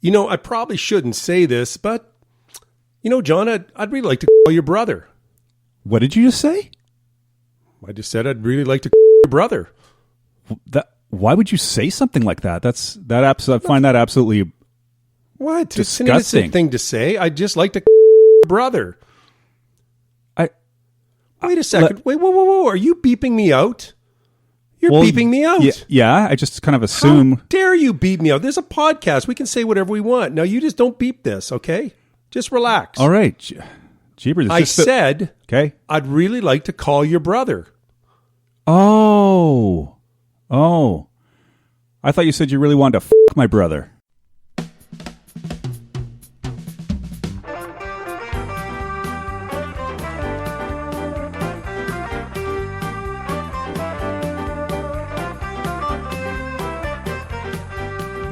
I probably shouldn't say this, but, John, I'd really like to call your brother. What did you just say? I just said I'd really like to call your brother. Why would you say something like that? I find that absolutely what? disgusting. It's an innocent thing to say. I'd just like to call your brother. Wait a second. Wait, whoa. Are you beeping me out? You're beeping me out. Yeah, I just kind of assume. How dare you beep me out? There's a podcast. We can say whatever we want. Now, you just don't beep this, okay? Just relax. All right. Jeepers. I said, okay. I'd really like to call your brother. Oh. I thought you said you really wanted to my brother.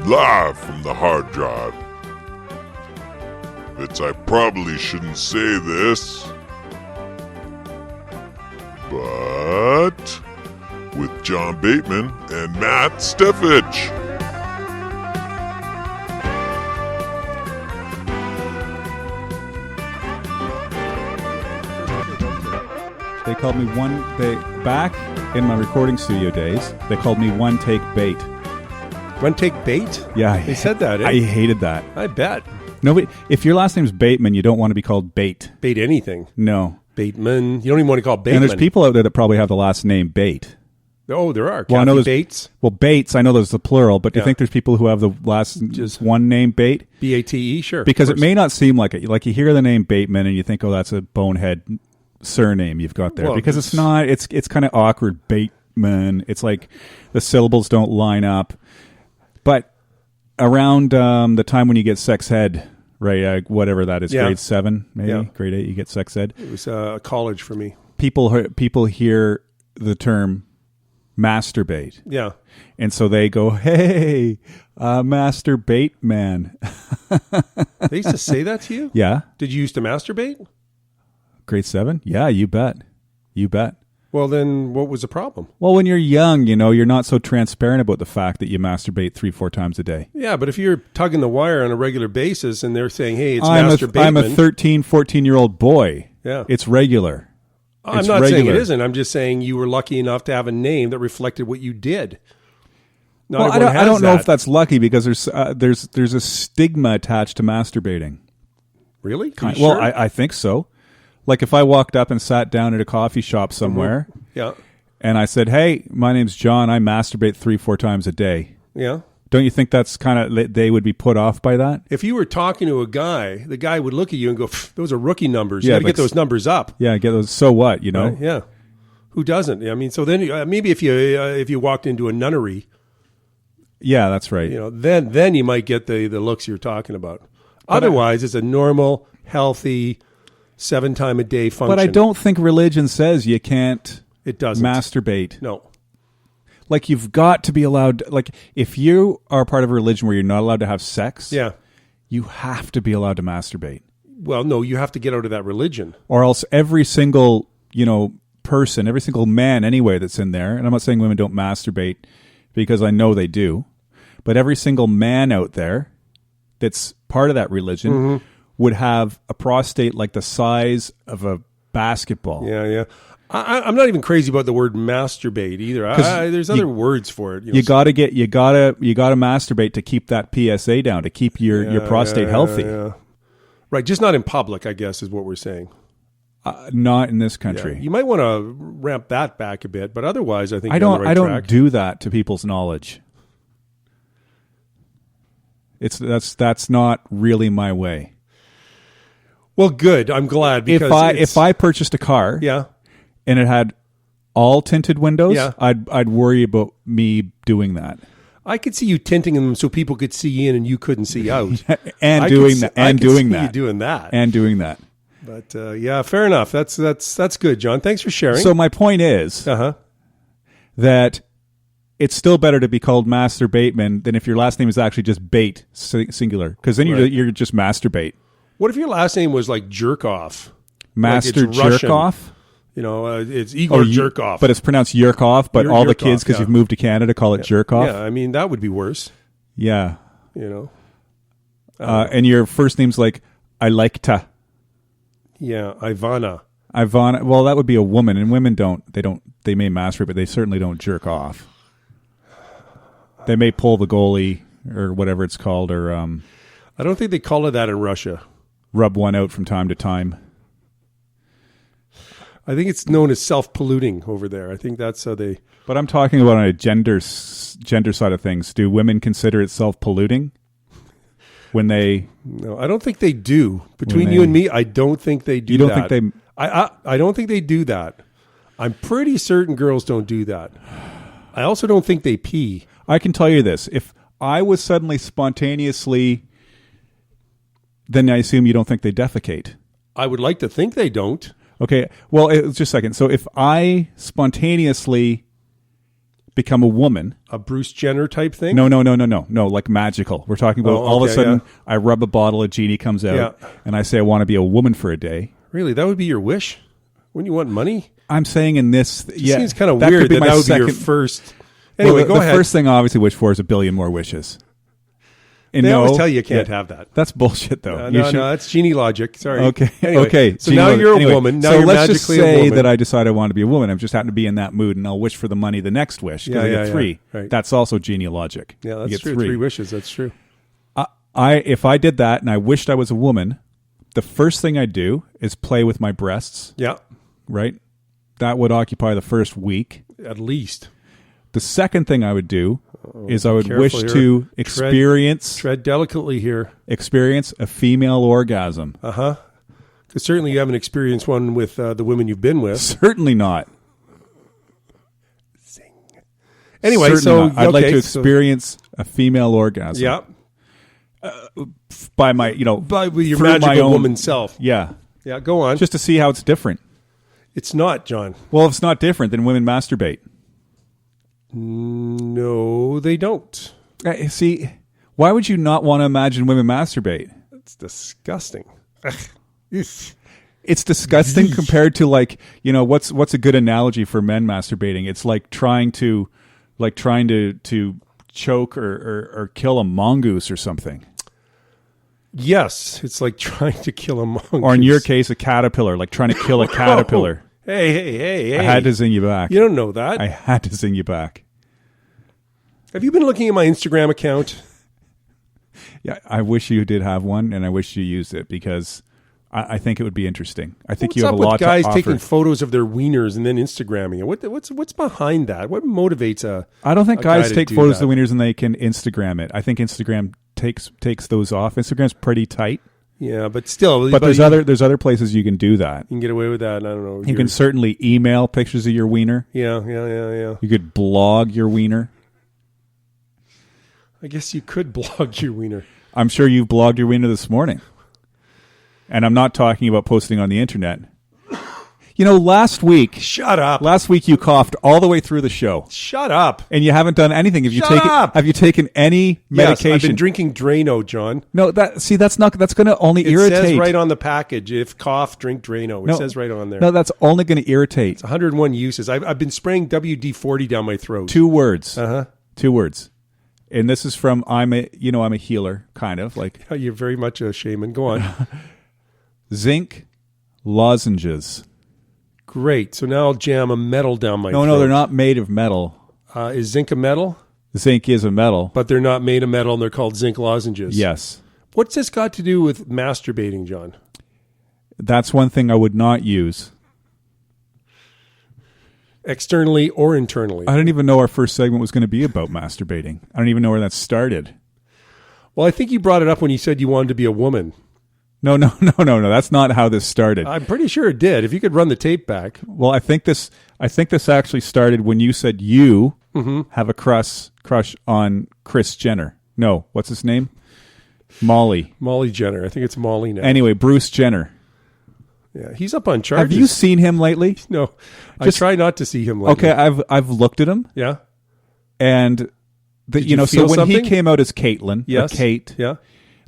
Live from the hard drive. I probably shouldn't say this, but with John Bateman and Matt Steffich. They called me back in my recording studio days, they called me One Take Bait. One Take Bait? Yeah. They said that, eh? I hated that. I bet. Nobody. If your last name's Bateman, you don't want to be called Bait. Bait anything. No. Bateman. You don't even want to call Bateman. And there's people out there that probably have the last name Bait. Oh, there are. Well, I know Bates. Well, Bates, I know there's the plural, but do you think there's people who have the last just one name Bate? B-A-T-E, sure. Because it may not seem like it. Like you hear the name Bateman and you think, oh, that's a bonehead surname you've got there. Well, because it's not. It's kind of awkward. Bateman. It's like the syllables don't line up. But around the time when you get sex ed, right, whatever that is, grade 7, maybe, grade 8, you get sex ed. It was college for me. People hear the term masturbate. Yeah. And so they go, hey, masturbate man. They used to say that to you? Yeah. Did you used to masturbate? Grade 7? Yeah, you bet. You bet. Well, then what was the problem? Well, when you're young, you're not so transparent about the fact that you masturbate 3-4 times a day. Yeah, but if you're tugging the wire on a regular basis and they're saying, hey, it's masturbation. I'm a 13, 14-year-old boy. Yeah. It's regular. I'm not saying it isn't. I'm just saying you were lucky enough to have a name that reflected what you did. Well, I don't know if that's lucky because there's a stigma attached to masturbating. Really? Well, I think so. Like if I walked up and sat down at a coffee shop somewhere, and I said, "Hey, my name's John. I masturbate 3-4 times a day." Yeah. Don't you think that's kind of they would be put off by that? If you were talking to a guy, the guy would look at you and go, "Those are rookie numbers. You got to get those numbers up." Yeah, get those. So what? Right? Yeah. Who doesn't? I mean, so then maybe if you walked into a nunnery, yeah, that's right. Then you might get the looks you're talking about. Otherwise, it's a normal, healthy 7-time-a-day function. But I don't think religion says you can't. It doesn't masturbate. No. Like you've got to be allowed. Like if you are part of a religion where you're not allowed to have sex, you have to be allowed to masturbate. Well, no, you have to get out of that religion, or else every single person, every single man anyway that's in there. And I'm not saying women don't masturbate because I know they do, but every single man out there that's part of that religion would have a prostate like the size of a basketball. Yeah. I'm not even crazy about the word masturbate either. There's other words for it. You gotta masturbate to keep that PSA down, to keep your prostate healthy. Yeah. Right, just not in public, I guess, is what we're saying. Not in this country. Yeah. You might want to ramp that back a bit, but otherwise, I think I don't do that to people's knowledge. That's not really my way. Well, good. I'm glad because if I purchased a car, and it had all tinted windows, I'd worry about me doing that. I could see you tinting them so people could see in and you couldn't see out, and doing that. But fair enough. That's good, John. Thanks for sharing. So my point is that it's still better to be called Master Bateman than if your last name is actually just Bait, singular, because then you're just masturbate. What if your last name was like Jerkoff? Master Jerkoff? It's Igor Jerkoff. But it's pronounced Yerkoff, but all the kids, because you've moved to Canada, call it Jerkoff. Yeah, I mean, that would be worse. Yeah. And your first name's like I like ta. Yeah, Ivana. Ivana. Well, that would be a woman, and women don't. They may masturbate, but they certainly don't jerk off. They may pull the goalie or whatever it's called, or I don't think they call it that in Russia. Rub one out from time to time. I think it's known as self-polluting over there. I think that's how they... But I'm talking about on a gender side of things. Do women consider it self-polluting when they... No, I don't think they do. Between you and me, I don't think they do that. You don't think they... I don't think they do that. I'm pretty certain girls don't do that. I also don't think they pee. I can tell you this. If I was suddenly spontaneously... Then I assume you don't think they defecate. I would like to think they don't. Okay, well, just a second. So if I spontaneously become a woman... A Bruce Jenner type thing? No, like magical. We're talking about all of a sudden I rub a bottle, a genie comes out, and I say I want to be a woman for a day. Really? That would be your wish? Wouldn't you want money? I'm saying in this... It seems kind of weird that would be your first... Anyway, go ahead. The first thing I obviously wish for is 1 billion more wishes. And they always tell you can't have that. That's bullshit, though. No, that's genie logic. Sorry. Okay. Anyway, okay. So now you're a woman. Now you're let's just magically say a woman. that I decide I want to be a woman. I'm just happen to be in that mood, and I'll wish for the money the next wish because I get 3. Right. That's also genie logic. Yeah, that's you get true. 3 wishes. That's true. If I did that and I wished I was a woman, the first thing I'd do is play with my breasts. Yeah. Right? That would occupy the first week. At least. The second thing I would do is I would wish to experience... Tread delicately here. Experience a female orgasm. Uh-huh. Because certainly you haven't experienced one with the women you've been with. Certainly not. Zing. Anyway, I'd like to experience a female orgasm. Yeah. By my, by your magical woman self. Yeah. Yeah, go on. Just to see how it's different. It's not, John. Well, if it's not different, then women masturbate. No, they don't. See, why would you not want to imagine women masturbate? It's disgusting. It's disgusting compared to what's a good analogy for men masturbating? It's like trying to choke or kill a mongoose or something. Yes, it's like trying to kill a mongoose. Or in your case, a caterpillar, like trying to kill a caterpillar. Hey. I had to zing you back. You don't know that. I had to zing you back. Have you been looking at my Instagram account? Yeah, I wish you did have one, and I wish you used it because I think it would be interesting. I think you have a lot to offer. What's up with guys taking photos of their wieners and then Instagramming it? What's behind that? What motivates a I don't think guys take photos that? of the wieners and they can Instagram it. I think Instagram takes those off. Instagram's pretty tight. Yeah, but still. But there's other places you can do that. You can get away with that. I don't know. You can certainly email pictures of your wiener. Yeah. You could blog your wiener. I guess you could blog your wiener. I'm sure you've blogged your wiener this morning. And I'm not talking about posting on the internet. Last week... Shut up. Last week you coughed all the way through the show. Shut up. And you haven't done anything. Shut up. Have you taken any medication? Yes, I've been drinking Drano, John. No, that's going to only irritate. It says right on the package, if cough, drink Drano. It says right on there. No, that's only going to irritate. It's 101 uses. I've been spraying WD-40 down my throat. 2 words. Uh-huh. 2 words. And this is from I'm a healer, kind of like. You're very much a shaman. Go on. Zinc lozenges. Great. So now I'll jam a metal down my throat. No, they're not made of metal. Is zinc a metal? Zinc is a metal. But they're not made of metal and they're called zinc lozenges. Yes. What's this got to do with masturbating, John? That's one thing I would not use. Externally or internally? I didn't even know our first segment was going to be about masturbating. I don't even know where that started. Well, I think you brought it up when you said you wanted to be a woman. No. That's not how this started. I'm pretty sure it did. If you could run the tape back. Well, I think this actually started when you said you have a crush on Kris Jenner. No, what's his name? Molly Jenner. I think it's Molly now. Anyway, Bruce Jenner. Yeah, he's up on charges. Have you seen him lately? No, I try not to see him lately. Okay, I've looked at him. Yeah, and so when something? he came out as Caitlyn, yes, Kate, yeah,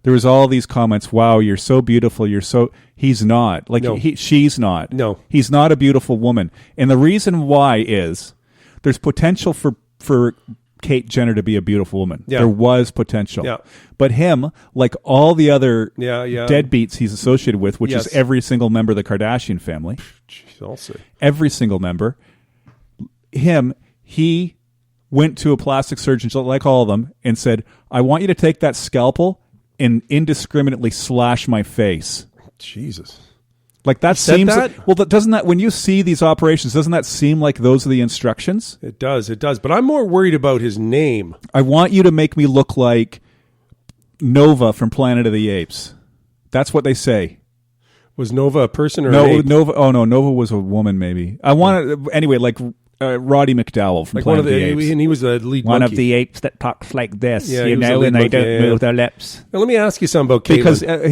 there was all these comments. Wow, you're so beautiful. You're so. He's not like no. She's not. No, he's not a beautiful woman. And the reason why is there's potential for Kate Jenner to be a beautiful woman. Yeah. There was potential. Yeah. But him, like all the other Yeah. deadbeats he's associated with, which is every single member of the Kardashian family. Jeez, I'll say. Every single member. He went to a plastic surgeon, like all of them, and said, I want you to take that scalpel and indiscriminately slash my face. Jesus. Like that said seems that? well. Doesn't that when you see these operations, doesn't that seem like those are the instructions? It does. But I'm more worried about his name. I want you to make me look like Nova from Planet of the Apes. That's what they say. Was Nova a person or an No, ape? Nova. Oh no, Nova was a woman. Maybe I want anyway. Like Roddy McDowell from Like Planet one of of the Apes. and he was the lead One monkey. of the apes that talks like this, Yeah, you he was a know, lead and they monkey, don't yeah. move their lips. Now, let me ask you something about Caitlyn. Because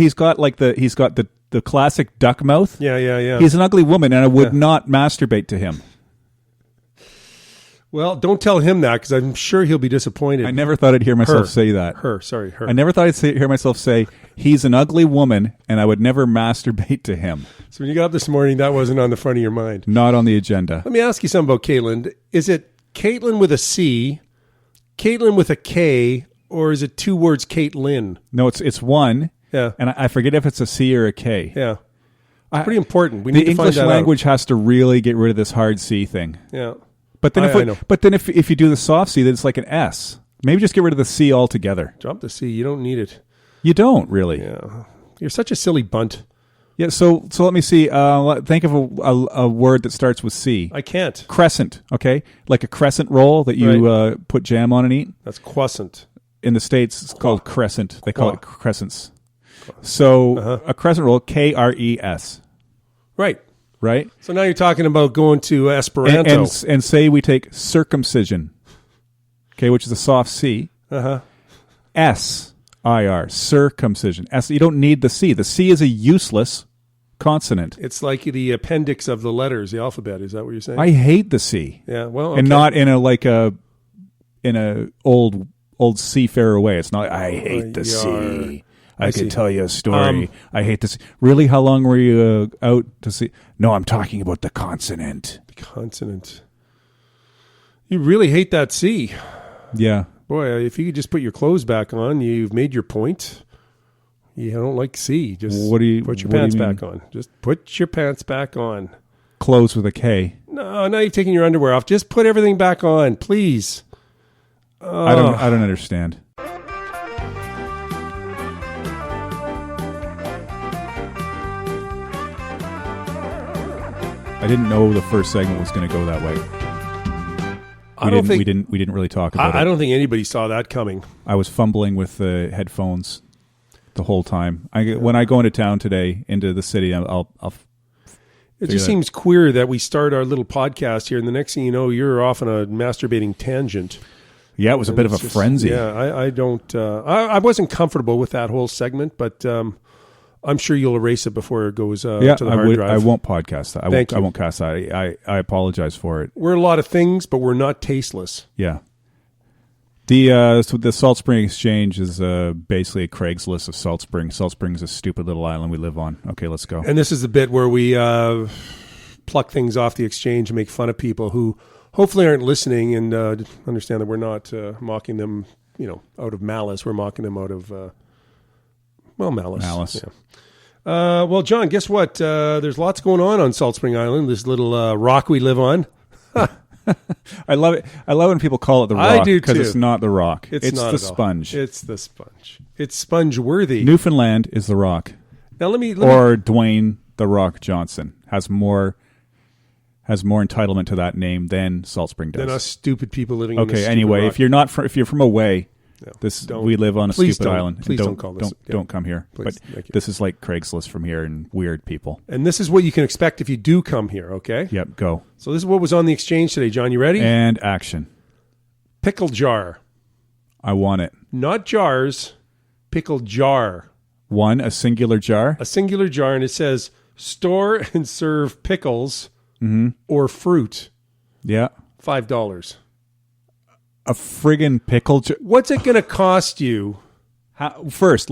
he's got the classic duck mouth. Yeah. He's an ugly woman, and I would not masturbate to him. Well, don't tell him that because I'm sure he'll be disappointed. I never thought I'd hear myself say that. Her. I never thought I'd hear myself say, he's an ugly woman, and I would never masturbate to him. So when you got up this morning, that wasn't on the front of your mind. Not on the agenda. Let me ask you something about Caitlyn. Is it Caitlyn with a C, Caitlyn with a K, or is it two words Caitlyn? No, it's one. Yeah. And I forget if it's a C or a K. Yeah. Pretty important. We need The to find English that language has to really get rid of this hard C thing. out. Yeah. But then, I know. if you do the soft C, then it's like an S. Maybe just get rid of the C altogether. Drop the C. You don't need it. You don't really. Yeah. You're such a silly bunt. Yeah. So let me see. Think of a word that starts with C. I can't. Crescent. Okay, like a crescent roll that you put jam on and eat. That's croissant. In the States, it's called crescent. They call it crescents. So a crescent roll, KRES. Right. Right. So now you're talking about going to Esperanto. And say we take circumcision. Okay, which is a soft C. SIR, circumcision. You don't need the C. The C is a useless consonant. It's like the appendix of the letters, the alphabet. Is that what you're saying? I hate the C. Yeah, well, okay. And not in a old seafarer way. It's not. I hate the sea. I could tell you a story. I hate this. Really? How long were you out to sea? No, I'm talking about the consonant. The consonant. You really hate that C. Yeah. Boy, if you could just put your clothes back on, you've made your point. You don't like C. Just put your pants back on. Just put your pants back on. Clothes with a K. No, now you've taken your underwear off. Just put everything back on, please. I don't understand. I didn't know the first segment was going to go that way. We didn't really talk about it. I don't think anybody saw that coming. I was fumbling with the headphones the whole time. When I go into town today, into the city, I'll It just seems queer that we start our little podcast here, and the next thing you know, you're off on a masturbating tangent. Yeah, it was a bit of a frenzy. Yeah, I don't. I wasn't comfortable with that whole segment, but I'm sure you'll erase it before it goes to the hard drive. I won't podcast that. I won't cast that. I apologize for it. We're a lot of things, but we're not tasteless. Yeah. The Salt Spring Exchange is basically a Craigslist of Salt Spring. Salt Spring is a stupid little island we live on. Okay, let's go. And this is the bit where we pluck things off the exchange and make fun of people who hopefully aren't listening and understand that we're not mocking them, out of malice. We're mocking them out of, malice. Malice. Yeah. Well, John, guess what? There's lots going on Salt Spring Island, this little rock we live on. I love it. I love when people call it the rock. I do, because too. it's not the rock. It's not the at all. sponge. It's the sponge. It's sponge worthy. Newfoundland is the rock. Now let me or Dwayne the Rock Johnson has more entitlement to that name than Salt Spring does. than us stupid people living in this Okay, stupid anyway, rock. if you're from away, No, we live on a please stupid don't. island. Please don't call this. Don't come here. Please, but thank you. this is like Craigslist from here and weird people. And this is what you can expect if you do come here, okay? Yep, go. So this is what was on the exchange today, John. You ready? And action. Pickle jar. I want it. Not jars. Pickle jar. One, a singular jar. A singular jar, and it says store and serve pickles or fruit. Yeah. $5. A friggin' pickle jar. What's it going to cost you? First,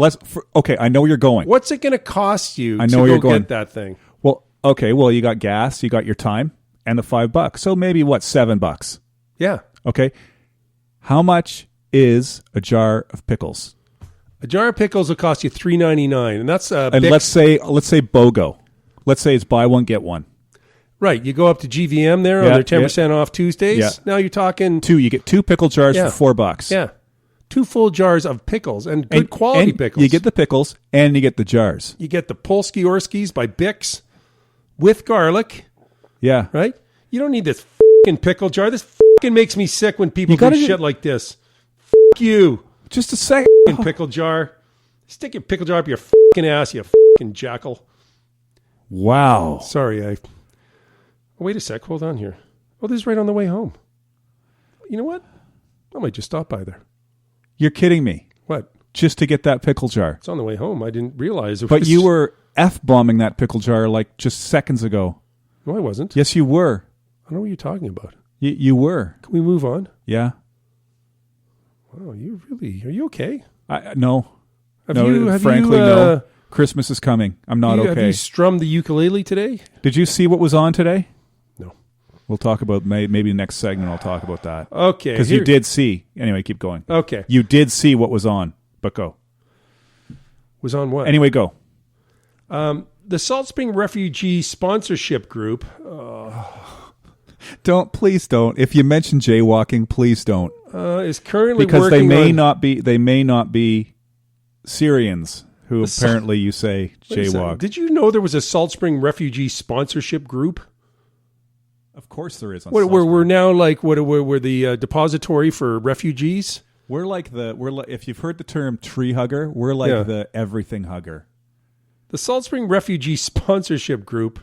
okay, I know where you're going. What's it going to cost you I know to where go you're going. get that thing? Well, okay, you got gas, you got your time, and the $5. So maybe $7. Yeah. Okay. How much is a jar of pickles? A jar of pickles will cost you $3.99, and that's And Bix. let's say BOGO. Let's say it's buy one get one. Right. You go up to GVM there on Yeah, their 10% off Tuesdays. Yeah. Now you're talking You get 2 pickle jars Yeah. for $4. Yeah. 2 full jars of pickles and good quality and pickles. You get the pickles and you get the jars. You get the Polsky Orskis by Bix with garlic, Yeah. right? You don't need this fucking pickle jar. This fucking makes me sick when people You gotta do get- shit like this. Fuck you. Just a second. Fucking pickle jar. Stick your pickle jar up your fucking ass, you fucking jackal. Wow. Sorry, oh, wait a sec. Hold on here. Oh, this is right on the way home. You know what? I might just stop by there. You're kidding me. What? Just to get that pickle jar. It's on the way home. I didn't realize it But was... you were F-bombing that pickle jar like just seconds ago. No, I wasn't. Yes, you were. I don't know what you're talking about. You were. Can we move on? Yeah. Wow, you really... Are you okay? No. Have frankly, you, no. Christmas is coming. I'm not Have okay. you strummed the ukulele today? Did you see what was on today? No. We'll talk about maybe the next segment. I'll talk about that. Okay. Because you did see. Anyway, keep going. Okay. You did see what was on, but go. Was on what? Anyway, go. The Salt Spring Refugee Sponsorship Group. Please don't. If you mention jaywalking, please don't. Is currently Because working they may not be Syrians who apparently you say Wait a second. jaywalk. Did you know there was a Salt Spring Refugee Sponsorship Group? Of course there is. On We're now like we're the depository for refugees. We're like if you've heard the term tree hugger, we're like the everything hugger. The Salt Spring Refugee Sponsorship Group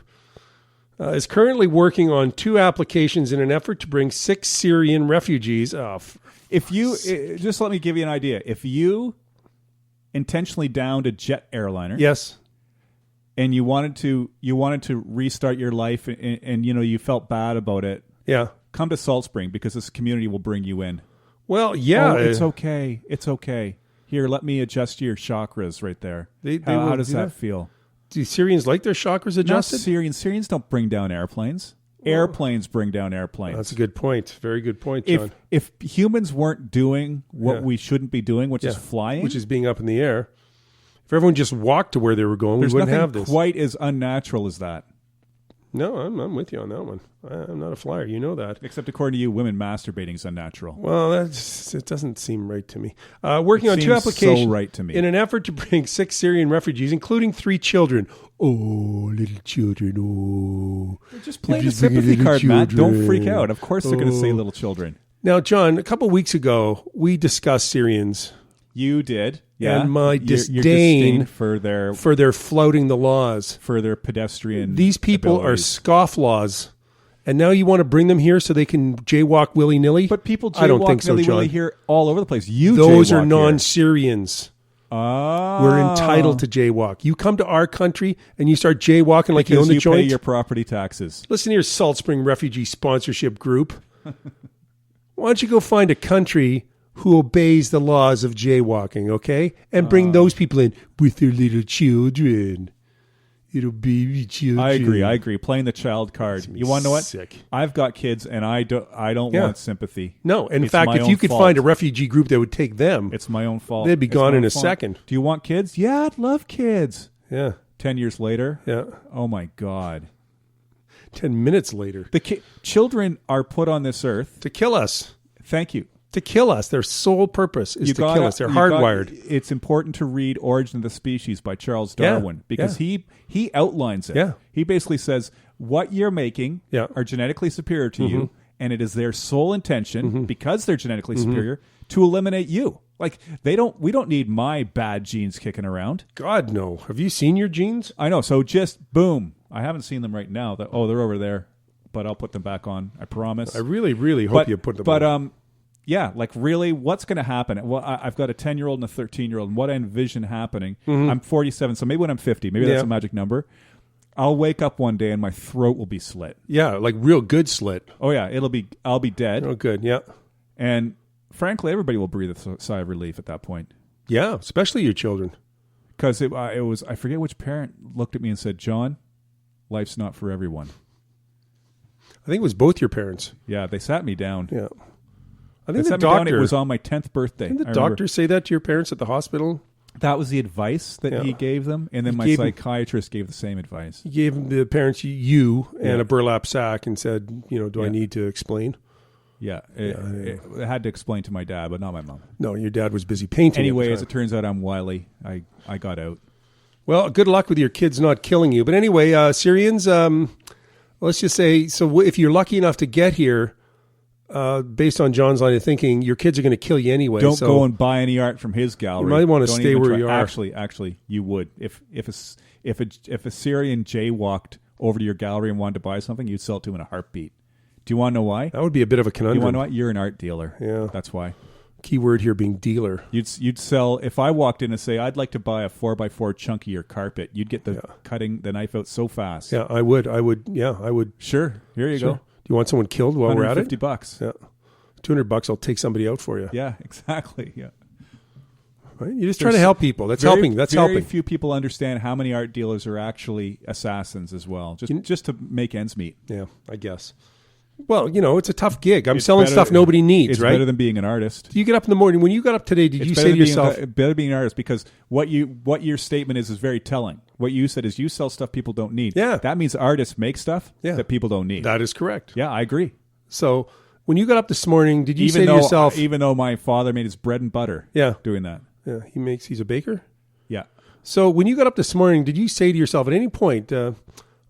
is currently working on 2 applications in an effort to bring 6 Syrian refugees. If you just let me give you an idea. If you intentionally downed a jet airliner, Yes. and you wanted to restart your life, and you felt bad about it, Yeah. come to Salt Spring because this community will bring you in. Well, yeah. Oh, it's okay. It's okay. Here, let me adjust your chakras right there. How does that feel? Do Syrians like their chakras adjusted? Not Syrians. Syrians don't bring down airplanes. Airplanes bring down airplanes. That's a good point. Very good point, John. If humans weren't doing what we shouldn't be doing, which is flying, which is being up in the air, if everyone just walked to where they were going, we there's wouldn't nothing have this. quite as unnatural as that. No, I'm with you on that one. I'm not a flyer. You know that. Except according to you, women masturbating is unnatural. Well, it doesn't seem right to me. Working on 2 seems applications so right to me. in an effort to bring 6 Syrian refugees, including 3 children. Oh, little children. Oh. Just play If the you bring sympathy little card, Matt. Don't children. freak out. Of course they're going to say little children. Now, John, a couple weeks ago, we discussed Syrians You did. Yeah. and my Your disdain for their flouting the laws. pedestrian These people abilities. are scofflaws. And now you want to bring them here so they can jaywalk willy-nilly? But people I don't think jaywalk so, willy-nilly John. here all over the place. You Those jaywalk are here. non-Syrians. Oh. We're entitled to jaywalk. You come to our country and you start jaywalking like you because own the you joint. pay your property taxes. Listen here, Salt Spring Refugee Sponsorship Group. Why don't you go find a country who obeys the laws of jaywalking, okay? And bring those people in with their little children. Little baby children. I agree. Playing the child card. You want to know what? Sick. I've got kids, and I don't Yeah. want sympathy. No, in It's fact, my if own you could fault. find a refugee group that would take them, It's my own fault. They'd be It's gone my in own a fault. second. Do you want kids? Yeah, I'd love kids. yeah, 10 years later? yeah. Oh, my God. 10 minutes later. The children are put on this earth. To kill us. Thank you. To kill us. Their sole purpose is to kill us. They're hardwired. It's important to read Origin of the Species by Charles Yeah, Darwin because he outlines it. Yeah. He basically says what you're making Yeah. are genetically superior to you, and it is their sole intention, because they're genetically superior, to eliminate you. Like we don't need my bad genes kicking around. God, no. Have you seen your genes? I know. So just boom. I haven't seen them right now. They're over there, but I'll put them back on. I promise. I really, really hope you put them on. Yeah, like really, what's going to happen? Well, I've got a 10-year-old and a 13-year-old, and what I envision happening, I'm 47, so maybe when I'm 50, maybe that's a magic number, I'll wake up one day and my throat will be slit. Yeah, like real good slit. Oh, yeah, I'll be dead. Oh, good, yeah. And frankly, everybody will breathe a sigh of relief at that point. Yeah, especially your children. Because it was, I forget which parent looked at me and said, John, life's not for everyone. I think it was both your parents. Yeah, they sat me down. Yeah. I think It the down, doctor it was on my 10th birthday. Didn't the doctor say that to your parents at the hospital? That was the advice that he gave them, and then my psychiatrist gave the same advice. He gave the parents you and a burlap sack and said, do I need to explain? Yeah, it had to explain to my dad, but not my mom. No, your dad was busy painting. Anyway, as it turns out, I'm wily. I got out. Well, good luck with your kids not killing you. But anyway, Syrians, let's just say, so if you're lucky enough to get here, based on John's line of thinking, your kids are going to kill you anyway. Don't go and buy any art from his gallery. You might want to stay where you are. Actually, you would. If a Syrian jaywalked over to your gallery and wanted to buy something, you'd sell it to him in a heartbeat. Do you want to know why? That would be a bit of a conundrum. You want to know what? You're an art dealer. Yeah, that's why. Key word here being dealer. You'd sell, if I walked in and say, I'd like to buy a 4x4 chunk of your carpet, you'd get the knife out so fast. Yeah, I would. Yeah, I would. Sure. Here you go. Do you want someone killed while we're at it? $150. Yeah. $200, I'll take somebody out for you. Yeah, exactly. Yeah. Right? You just try to help people. That's helping. That's helping. Very few people understand how many art dealers are actually assassins as well, just to make ends meet. Yeah, I guess. Well, it's a tough gig. I'm selling stuff nobody needs, it's right? It's better than being an artist. Do you get up in the morning? When you got up today, did you say to yourself... better being an artist, because what your statement is very telling. What you said is you sell stuff people don't need. Yeah. That means artists make stuff that people don't need. That is correct. Yeah, I agree. So when you got up this morning, did you say to yourself... Even though my father made his bread and butter doing that. Yeah, he's a baker? Yeah. So when you got up this morning, did you say to yourself at any point, I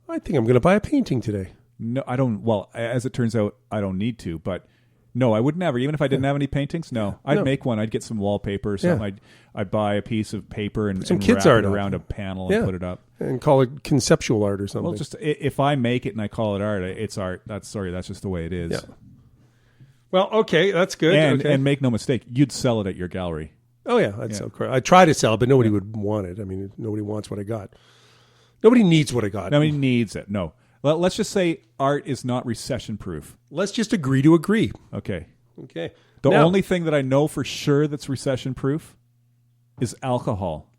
think I'm going to buy a painting today? No, I don't. Well, as it turns out, I don't need to. But no, I would never. Even if I didn't have any paintings, I'd make one. I'd get some wallpaper or something. I'd buy a piece of paper and kids' wrap art it around a panel and put it up. And call it conceptual art or something. Well, just if I make it and I call it art, it's art. That's just the way it is. Yeah. Well, okay, that's good. And make no mistake, you'd sell it at your gallery. Oh yeah, I'd sell. I'd try to sell it, but nobody would want it. I mean, nobody wants what I got. Nobody needs what I got. Nobody needs it. No. Well, let's just say art is not recession-proof. Let's just agree to agree. Okay. The only thing that I know for sure that's recession-proof is alcohol.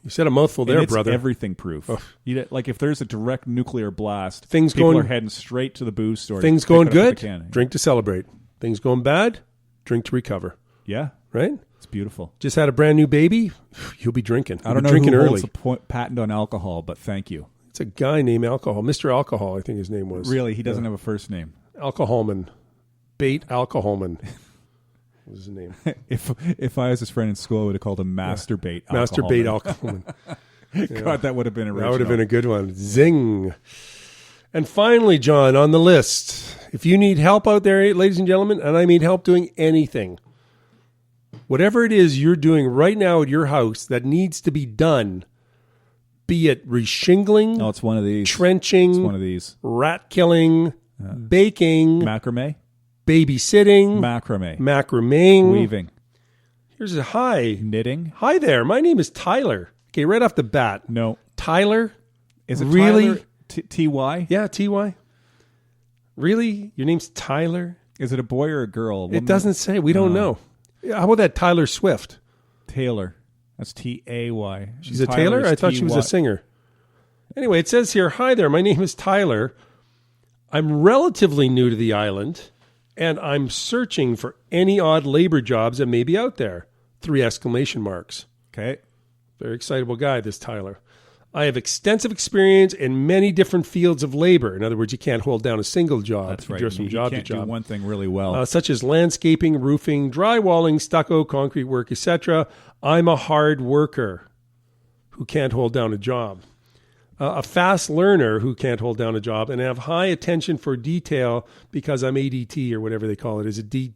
You said a mouthful there, brother. Everything proof. Like if there's a direct nuclear blast, people are heading straight to the booze store. Things going good, drink to celebrate. Things going bad, drink to recover. Yeah. Right? It's beautiful. Just had a brand new baby, you'll be drinking. I don't know who holds the patent on alcohol, but thank you. It's a guy named Alcohol. Mr. Alcohol, I think his name was. Really? He doesn't have a first name. Alcoholman. Bait Alcoholman. What was his name? If I was his friend in school, I would have called him Masturbate Alcoholman. Masturbate Alcoholman. God, that would have been original. That would have been a good one. Zing. And finally, John, on the list, if you need help out there, ladies and gentlemen, and I mean help doing anything, whatever it is you're doing right now at your house that needs to be done, be it reshingling, it's one of these. Trenching, it's one of these. Rat killing, baking, macrame, babysitting, macrame, weaving. Here's a hi. Knitting. Hi there. My name is Tyler. Okay, right off the bat. No. Tyler? Is it really? Tyler? T-Y? Yeah, T-Y. Really? Your name's Tyler? Is it a boy or a girl? It doesn't say. We don't know. How about that Tyler Swift? Taylor. That's T-A-Y. She's a Taylor? I thought she was a singer. Anyway, it says here, hi there, my name is Tyler. I'm relatively new to the island, and I'm searching for any odd labor jobs that may be out there. 3 exclamation marks. Okay. Very excitable guy, this Tyler. I have extensive experience in many different fields of labor. In other words, you can't hold down a single job. That's right. You're from job can't to job. Do one thing really well. Such as landscaping, roofing, drywalling, stucco, concrete work, etc. I'm a hard worker who can't hold down a job. A fast learner who can't hold down a job, and have high attention for detail because I'm ADT or whatever they call it. Is it DDT?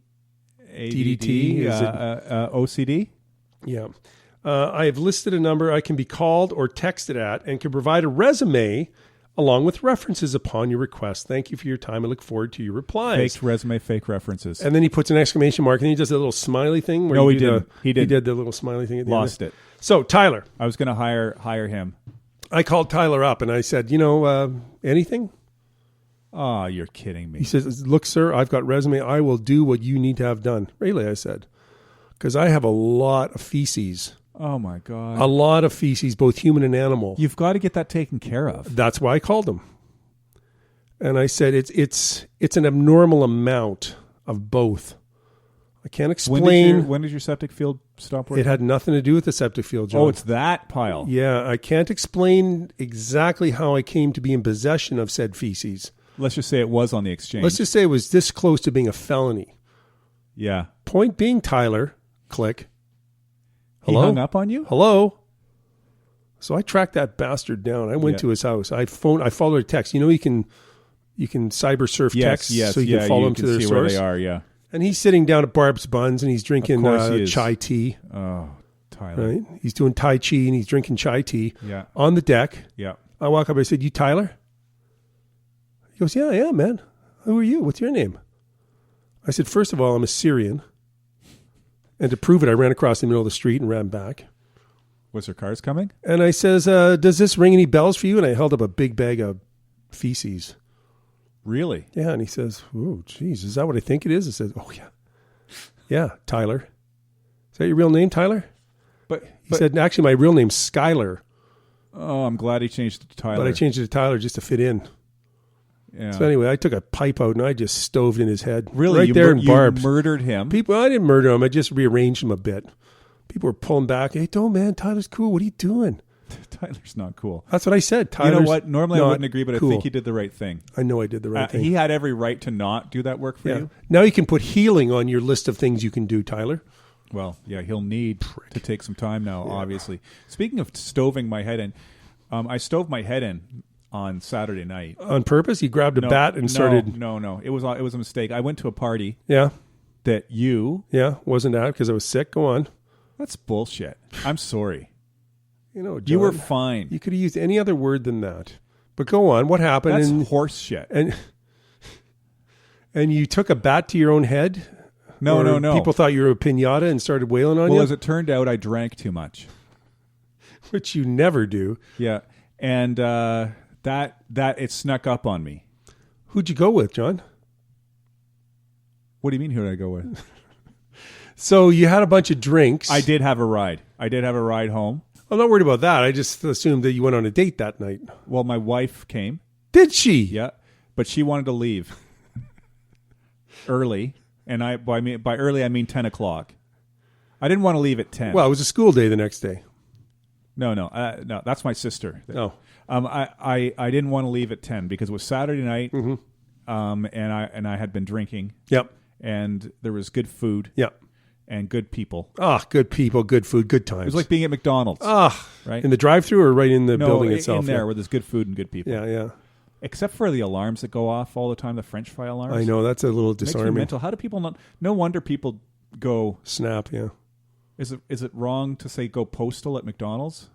Is it OCD? Yeah. I have listed a number I can be called or texted at and can provide a resume along with references upon your request. Thank you for your time. I look forward to your replies. Fake resume, fake references. And then he puts an exclamation mark and he does a little smiley thing. No, he didn't. He did the little smiley thing at the end. Lost it. So, Tyler. I was going to hire him. I called Tyler up and I said, anything? Oh, you're kidding me. He says, look, sir, I've got resume. I will do what you need to have done. Really, I said. Because I have a lot of feces. Oh, my God. A lot of feces, both human and animal. You've got to get that taken care of. That's why I called him. And I said, it's an abnormal amount of both. I can't explain. When did your septic field stop working? It had nothing to do with the septic field, John. Oh, it's that pile. Yeah, I can't explain exactly how I came to be in possession of said feces. Let's just say it was on the exchange. Let's just say it was this close to being a felony. Yeah. Point being, Tyler, click. Hello? He hung up on you? Hello? So I tracked that bastard down. I went to his house. I followed a text. You know, you can cyber surf texts so you can follow them to their see source. where they are, yeah. And he's sitting down at Barb's Buns and he's drinking chai tea. Oh, Tyler. Right? He's doing Tai Chi and he's drinking chai tea on the deck. Yeah. I walk up. I said, "You Tyler?" He goes, "Yeah, I am, man. Who are you? What's your name?" I said, "First of all, I'm a Syrian." And to prove it, I ran across the middle of the street and ran back. Was there cars coming? And I says, "Does this ring any bells for you?" And I held up a big bag of feces. Really? Yeah. And he says, "Oh, geez, is that what I think it is?" I said, "Oh, yeah. Yeah, Tyler. Is that your real name, Tyler?" He said, "Actually, my real name's Skylar." Oh, I'm glad he changed it to Tyler. But I changed it to Tyler just to fit in. Yeah. So anyway, I took a pipe out and I just stoved in his head. Really? Right there in Barb's. You murdered him? I didn't murder him. I just rearranged him a bit. People were pulling back. "Hey, don't, man. Tyler's cool. What are you doing?" Tyler's not cool. That's what I said. Tyler's You know what? Normally I wouldn't agree, but cool. I think he did the right thing. I know I did the right thing. He had every right to not do that work for you. Now you can put healing on your list of things you can do, Tyler. Well, yeah, he'll need to take some time now, obviously. Speaking of stoving my head in, I stove my head in on Saturday night. On purpose? You grabbed a bat and started... No. It was a mistake. I went to a party. Yeah. That you... Yeah, wasn't that because I was sick? Go on. That's bullshit. I'm sorry. You know, John, you were fine. You could have used any other word than that. But go on. What happened? That's horse shit. And you took a bat to your own head? No. People thought you were a piñata and started wailing on you? Well, as it turned out, I drank too much. Which you never do. Yeah. And that it snuck up on me. Who'd you go with, John? What do you mean, who did I go with? So you had a bunch of drinks. I did have a ride. Home. I'm not worried about that. I just assumed that you went on a date that night. Well, my wife came. Did she? Yeah. But she wanted to leave early. And by early, I mean 10 o'clock. I didn't want to leave at 10. Well, it was a school day the next day. No, that's my sister. Oh. I didn't want to leave at 10 because it was Saturday night. Mm-hmm. And I had been drinking. Yep. And there was good food. Yep. And good people. Good people, good food, good times. It was like being at McDonald's. Right? In the drive-thru or right in the building itself? In there where there's good food and good people. Yeah. Except for the alarms that go off all the time, the French fry alarms. I know, that's a little disarming. Makes me mental. How do people not... No wonder people go... Snap, yeah. Is it wrong to say go postal at McDonald's?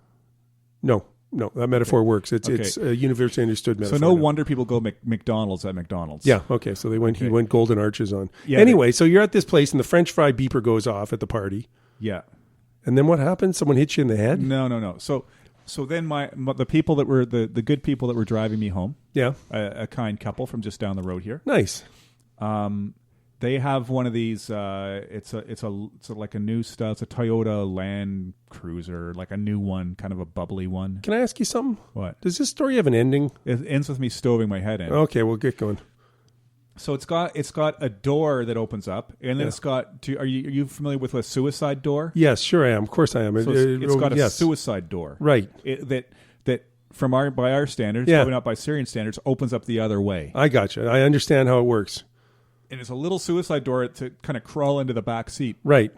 No, that metaphor works. It's a universally understood metaphor. So no wonder people go McDonald's at McDonald's. Yeah, okay. So he went golden arches on. Yeah, anyway, so you're at this place and the French fry beeper goes off at the party. Yeah. And then what happens? Someone hits you in the head? No. So then the people that were the good people that were driving me home. Yeah. A kind couple from just down the road here. Nice. They have one of these. It's like a new style. It's a Toyota Land Cruiser, like a new one, kind of a bubbly one. Can I ask you something? What? Does this story have an ending? It ends with me stoving my head in. Okay, we'll get going. So it's got a door that opens up, and then it's got. Are you familiar with a suicide door? Yes, sure I am. Of course I am. So it's got a suicide door, right? That from by our standards, probably not by Syrian standards, opens up the other way. I gotcha. I understand how it works. And it's a little suicide door to kind of crawl into the back seat. Right.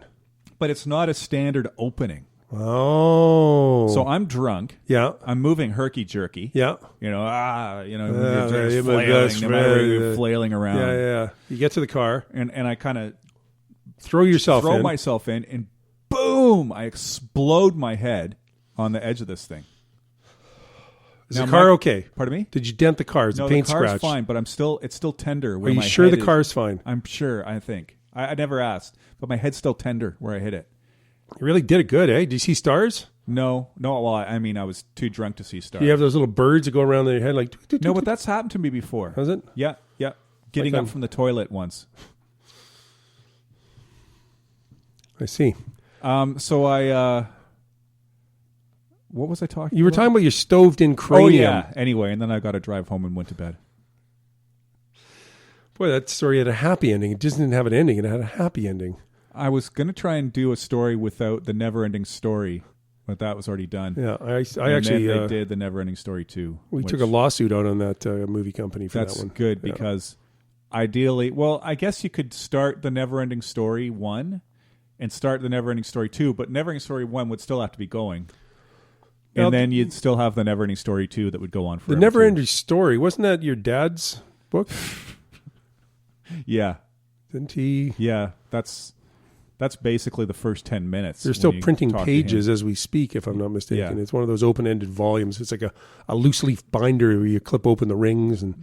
But it's not a standard opening. Oh. So I'm drunk. Yeah. I'm moving herky-jerky. Yeah. Flailing around. Yeah. You get to the car. And I kind of throw myself in, and boom, I explode my head on the edge of this thing. Is the car okay? Pardon me? Did you dent the car? Is the paint scratched? No, the car's fine, but it's still tender. Are you sure the car's fine? I'm sure, I think. I never asked, but my head's still tender where I hit it. You really did it good, eh? Did you see stars? No. Well, I mean, I was too drunk to see stars. Do you have those little birds that go around your head like... No, but that's happened to me before. Has it? Yeah. Getting up from the toilet once. I see. So I... What was I talking about? You were talking about your stoved-in cranium. Oh, yeah. Anyway, and then I got to drive home and went to bed. Boy, that story had a happy ending. It just didn't have an ending. It had a happy ending. I was going to try and do a story without the never-ending story, but that was already done. Yeah, I And actually then they did the never-ending story too. we took a lawsuit out on that movie company for that one. That's good because ideally, well, I guess you could start the never-ending story 1 and start the never-ending story 2, but never-ending story 1 would still have to be going. And then you'd still have the never-ending story 2 that would go on forever. The never-ending story, wasn't that your dad's book? Yeah. Didn't he? Yeah, that's basically the first 10 minutes. They're still printing pages as we speak, if I'm not mistaken. Yeah. It's one of those open-ended volumes. It's like a loose leaf binder where you clip open the rings and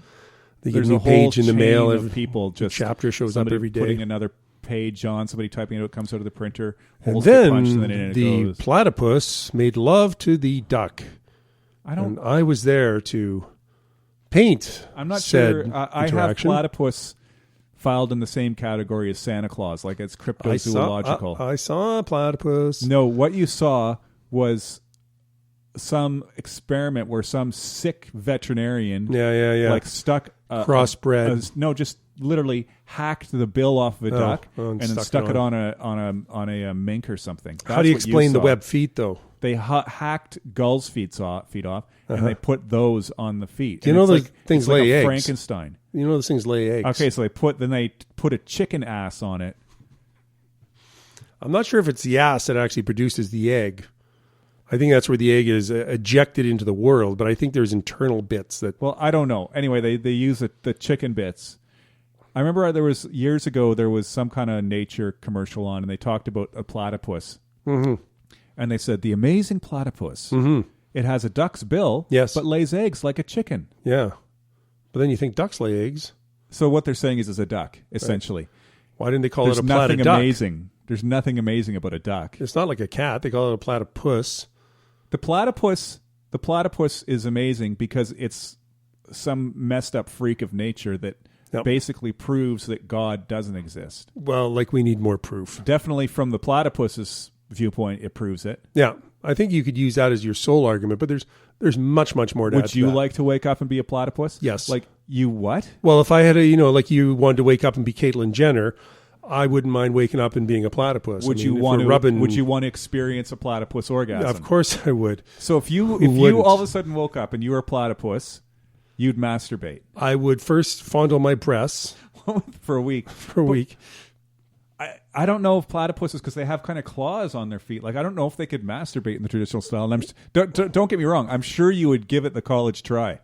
they get a new page in the mail. Of people just chapter shows up every day. Putting another page on, somebody typing it out, comes out of the printer, And holds then the punch, and then in it the goes. platypus made love to the duck. And I was there to paint. I'm not said sure. I have platypus filed in the same category as Santa Claus, like it's cryptozoological. I saw a platypus. No, what you saw was some experiment where some sick veterinarian, like stuck crossbred. Just literally hacked the bill off of a duck and then stuck it on a mink or something. That's How do you explain the web feet though? They hacked gulls' feet off, and they put those on the feet. Do you know those things lay eggs? Frankenstein. You know those things lay eggs. Okay, so they put a chicken ass on it. I'm not sure if it's the ass that actually produces the egg. I think that's where the egg is ejected into the world, but I think there's internal bits that... Well, I don't know. Anyway, they use the chicken bits. I remember years ago, there was some kind of nature commercial on, and they talked about a platypus. Mm-hmm. And they said, the amazing platypus. Mm-hmm. It has a duck's bill, but lays eggs like a chicken. Yeah. But then you think ducks lay eggs. So what they're saying is it's a duck, essentially. Right. Why didn't they call it a platyduck? There's nothing amazing about a duck. It's not like a cat. They call it a platypus. The platypus is amazing because it's some messed up freak of nature that basically proves that God doesn't exist. Well, like we need more proof. Definitely from the platypus's viewpoint, it proves it. Yeah. I think you could use that as your sole argument, but there's much more to add to that. Would you like to wake up and be a platypus? Yes. Like you what? Well, if I had like you wanted to wake up and be Caitlyn Jenner, I wouldn't mind waking up and being a platypus. Would you want to experience a platypus orgasm? Yeah, of course I would. So if you all of a sudden woke up and you were a platypus, you'd masturbate. I would first fondle my breasts for a week. I don't know if platypuses, because they have kind of claws on their feet. Like I don't know if they could masturbate in the traditional style. And don't get me wrong. I'm sure you would give it the college try.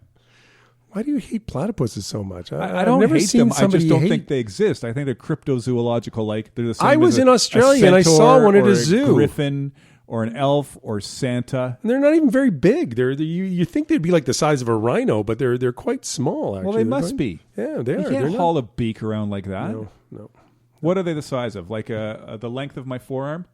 Why do you hate platypuses so much? I don't hate them. I just don't think they exist. I think they're cryptozoological. Like they're the same. I was in Australia and I saw one at a zoo. Griffin or an elf or Santa. And they're not even very big. You think they'd be like the size of a rhino, but they're quite small. Actually, well, they must be. Yeah, they are. You can't haul a beak around like that. No. What are they the size of? Like the length of my forearm?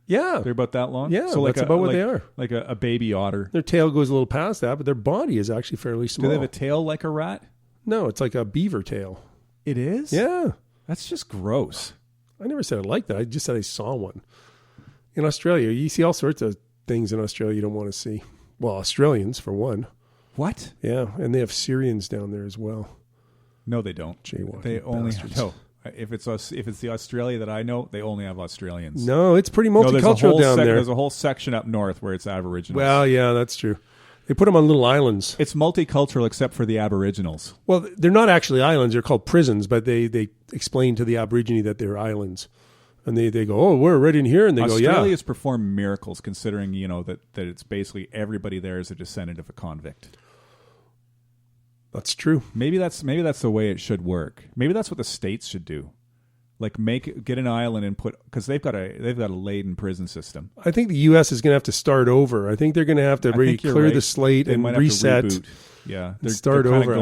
Yeah. They're about that long? Yeah, so that's about what they are. Like a baby otter. Their tail goes a little past that, but their body is actually fairly small. Do they have a tail like a rat? No, it's like a beaver tail. It is? Yeah. That's just gross. I never said I liked that. I just said I saw one. In Australia, you see all sorts of things in Australia you don't want to see. Well, Australians, for one. What? Yeah, and they have Syrians down there as well. No, they don't. They only no. If it's the Australia that I know, they only have Australians. No, it's pretty multicultural down there. There's a whole section up north where it's Aboriginals. Well, yeah, that's true. They put them on little islands. It's multicultural except for the Aboriginals. Well, they're not actually islands. They're called prisons, but they explain to the Aborigine that they're islands. And they go, oh, we're right in here. And they Australia's performed miracles considering, that it's basically everybody there is a descendant of a convict. That's true. Maybe that's the way it should work. Maybe that's what the states should do. Like get an island and because they've got a laden prison system. I think the U.S. is going to have to start over. I think they're going to have to clear the slate and reset. Yeah, they're over.